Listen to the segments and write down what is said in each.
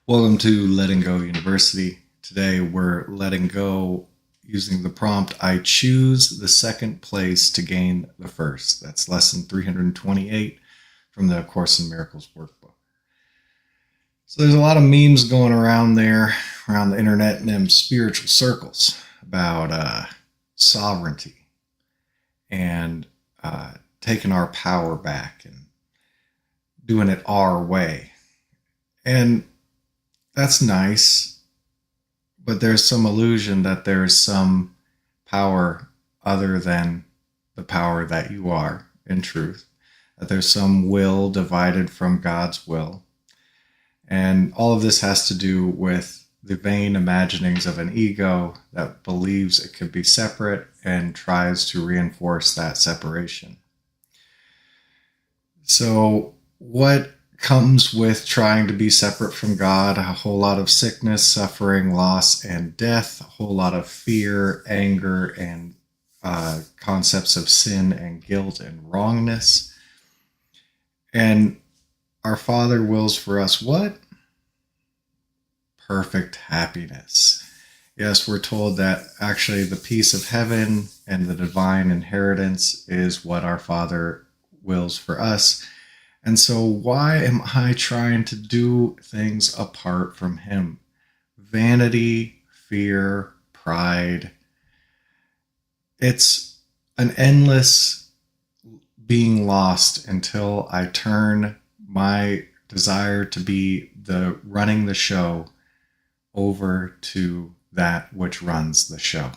Welcome to Letting Go University. Today we're letting go using the prompt, I choose the second place to gain the first. That's lesson 328 from the Course in Miracles workbook. So there's a lot of memes going around there, around the internet and them spiritual circles about sovereignty and taking our power back and doing it our way. And that's nice, but there's some illusion that there's some power other than the power that you are in truth, that there's some will divided from God's will. And all of this has to do with the vain imaginings of an ego that believes it could be separate and tries to reinforce that separation. So what comes with trying to be separate from God? A whole lot of sickness, suffering, loss, and death, a whole lot of fear, anger, and concepts of sin and guilt and wrongness. And our Father wills for us what? Perfect happiness. Yes, we're told that actually the peace of heaven and the divine inheritance is what our Father wills for us. And so why am I trying to do things apart from Him? Vanity, fear, pride. It's an endless being lost until I turn my desire to be the running the show over to that which runs the show.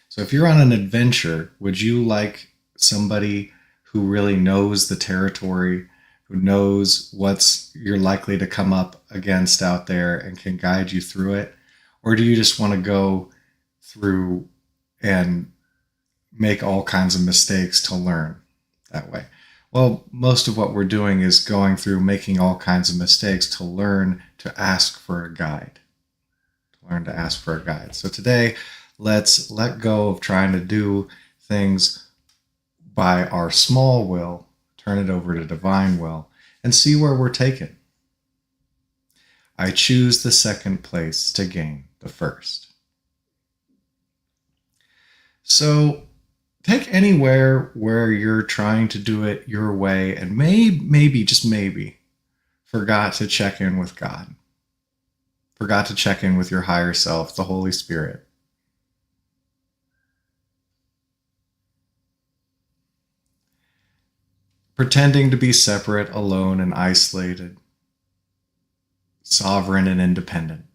So if you're on an adventure, would you like somebody who really knows the territory, who knows what's you're likely to come up against out there and can guide you through it? Or do you just want to go through and make all kinds of mistakes to learn that way? Well, most of what we're doing is going through making all kinds of mistakes to learn to ask for a guide. So today, let's let go of trying to do things by our small will, turn it over to divine will, and see where we're taken. I choose the second place to gain the first. So take anywhere where you're trying to do it your way and maybe, just maybe, forgot to check in with God. Forgot to check in with your higher self, the Holy Spirit. Pretending to be separate, alone, and isolated, sovereign and independent.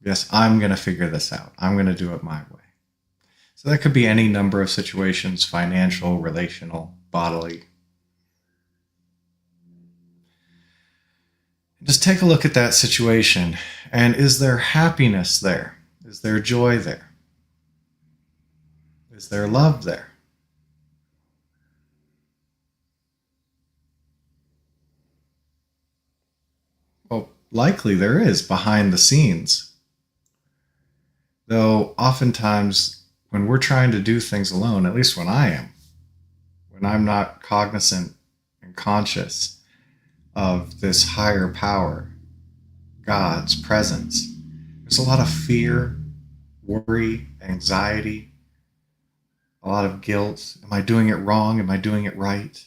Yes, I'm going to figure this out. I'm going to do it my way. So that could be any number of situations, financial, relational, bodily. Just take a look at that situation. And is there happiness there? Is there joy there? Is there love there? Well, likely there is behind the scenes. Though oftentimes when we're trying to do things alone, at least when I am, when I'm not cognizant and conscious of this higher power, God's presence, there's a lot of fear, worry, anxiety, a lot of guilt. Am I doing it wrong? Am I doing it right?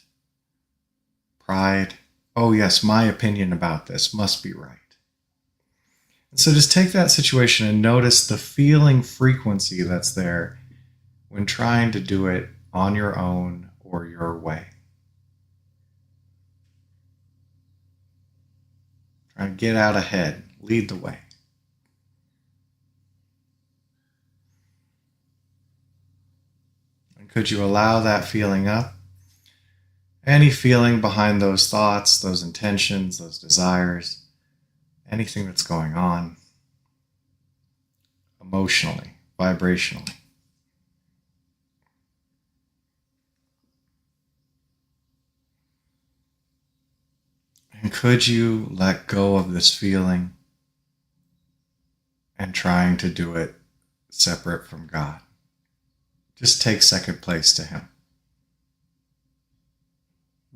Pride. Oh yes, my opinion about this must be right. And so just take that situation and notice the feeling frequency that's there when trying to do it on your own or your way. Try to get out ahead, lead the way. And could you allow that feeling up? Any feeling behind those thoughts, those intentions, those desires, anything that's going on emotionally, vibrationally. And could you let go of this feeling and trying to do it separate from God? Just take second place to Him.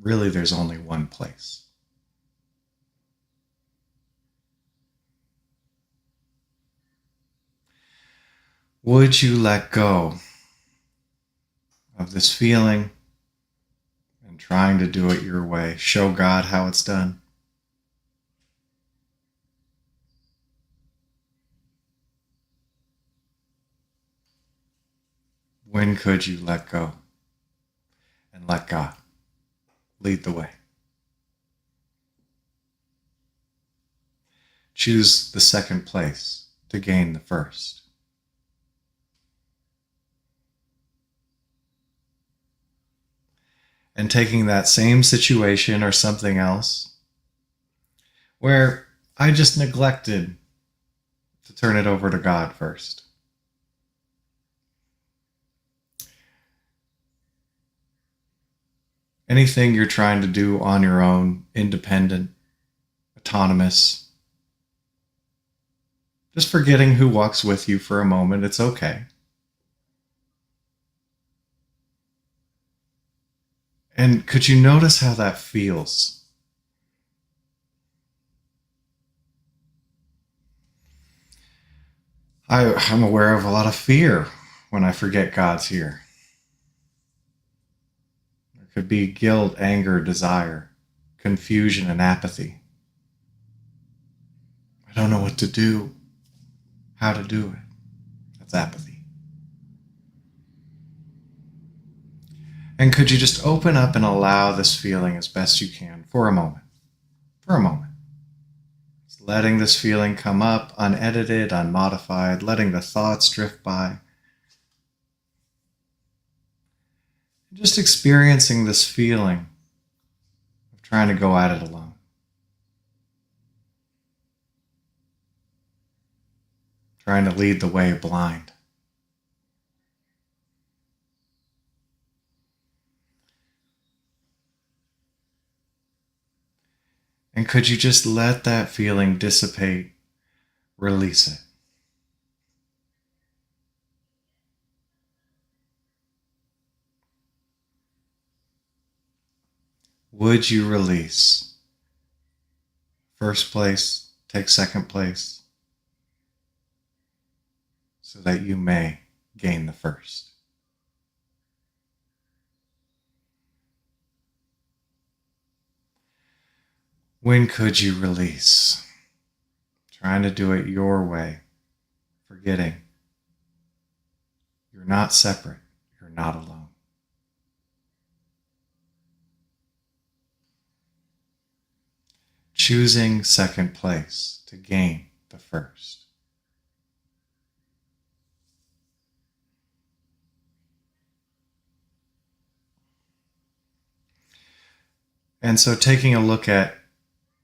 Really, there's only one place. Would you let go of this feeling and trying to do it your way? Show God how it's done. When could you let go and let God lead the way? Choose the second place to gain the first. And taking that same situation or something else where I just neglected to turn it over to God first. Anything you're trying to do on your own, independent, autonomous, just forgetting who walks with you for a moment, it's okay. And could you notice how that feels? I'm aware of a lot of fear when I forget God's here. There could be guilt, anger, desire, confusion, and apathy. I don't know what to do, how to do it. That's apathy. And could you just open up and allow this feeling as best you can for a moment? For a moment. Just letting this feeling come up, unedited, unmodified, letting the thoughts drift by. Just experiencing this feeling of trying to go at it alone. Trying to lead the way blind. And could you just let that feeling dissipate, release it? Would you release? First place, take second place, so that you may gain the first. When could you release? Trying to do it your way, forgetting you're not separate, you're not alone. Choosing second place to gain the first. And so taking a look at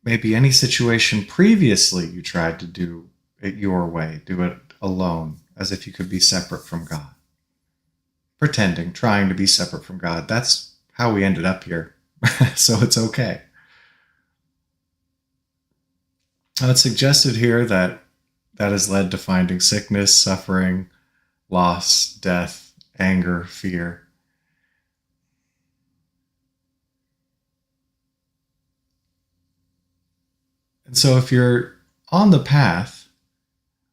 maybe any situation previously you tried to do it your way, do it alone, as if you could be separate from God. Pretending, trying to be separate from God. That's how we ended up here. So it's okay. It's suggested here that has led to finding sickness, suffering, loss, death, anger, fear. And so if you're on the path,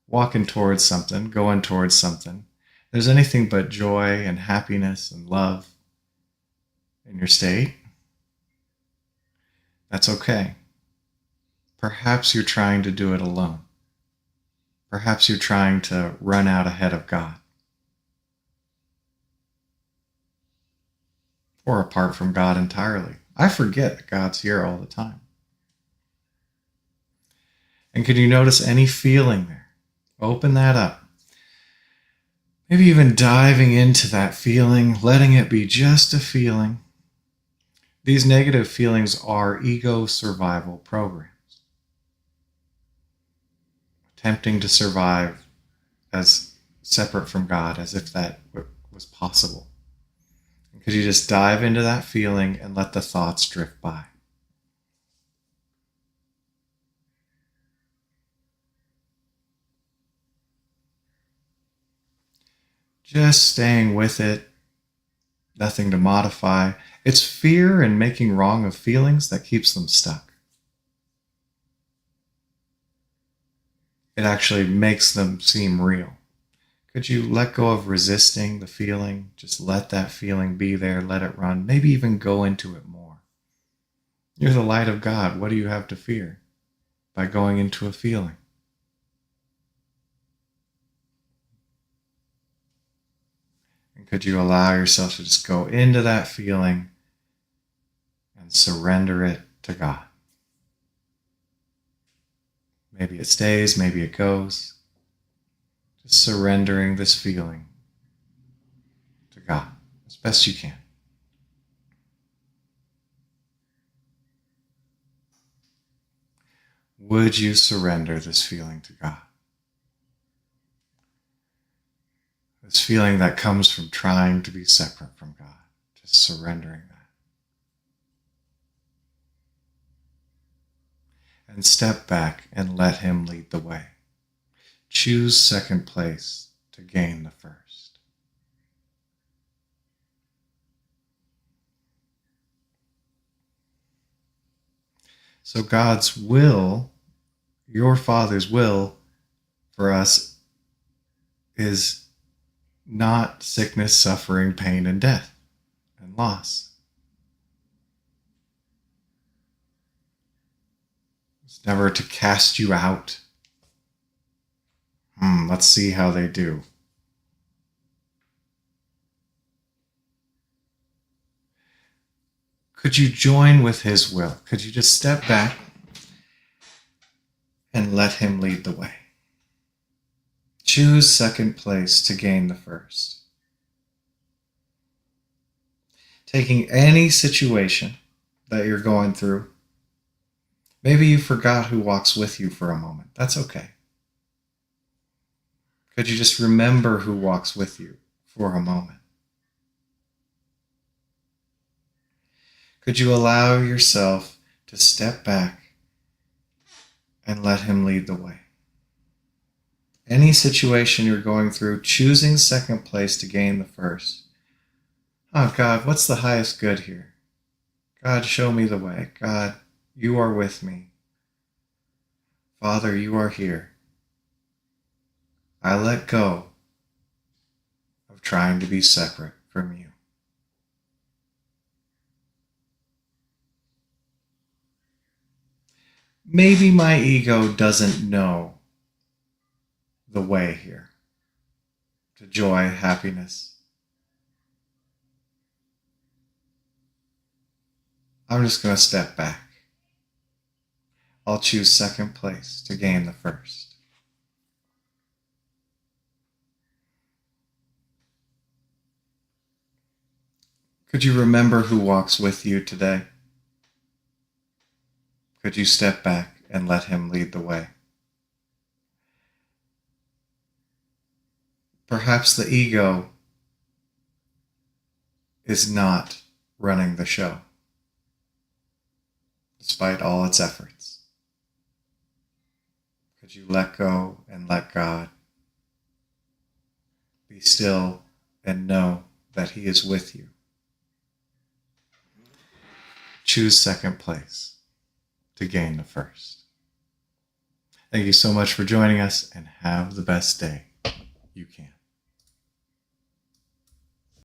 walking towards something, going towards something, there's anything but joy and happiness and love in your state, that's okay. Perhaps you're trying to do it alone. Perhaps you're trying to run out ahead of God. Or apart from God entirely. I forget that God's here all the time. And can you notice any feeling there? Open that up. Maybe even diving into that feeling, letting it be just a feeling. These negative feelings are ego survival programs. Attempting to survive as separate from God, as if that was possible. And could you just dive into that feeling and let the thoughts drift by? Just staying with it, nothing to modify. It's fear and making wrong of feelings that keeps them stuck. It actually makes them seem real. Could you let go of resisting the feeling? Just let that feeling be there, let it run, maybe even go into it more. You're the light of God. What do you have to fear by going into a feeling? And could you allow yourself to just go into that feeling and surrender it to God? Maybe it stays, maybe it goes. Just surrendering this feeling to God as best you can. Would you surrender this feeling to God? This feeling that comes from trying to be separate from God, just surrendering that. And step back and let Him lead the way. Choose second place to gain the first. So God's will, your Father's will for us, is not sickness, suffering, pain, and death, and loss. It's never to cast you out. Let's see how they do. Could you join with His will? Could you just step back and let Him lead the way? Choose second place to gain the first. Taking any situation that you're going through, maybe you forgot who walks with you for a moment. That's okay. Could you just remember who walks with you for a moment? Could you allow yourself to step back and let Him lead the way? Any situation you're going through, choosing second place to gain the first. Oh God, what's the highest good here? God, show me the way. God, you are with me. Father, you are here. I let go of trying to be separate from you. Maybe my ego doesn't know the way here to joy, happiness. I'm just going to step back. I'll choose second place to gain the first. Could you remember who walks with you today? Could you step back and let Him lead the way? Perhaps the ego is not running the show, despite all its efforts. Could you let go and let God? Be still and know that He is with you. Choose second place to gain the first. Thank you so much for joining us, and have the best day you can.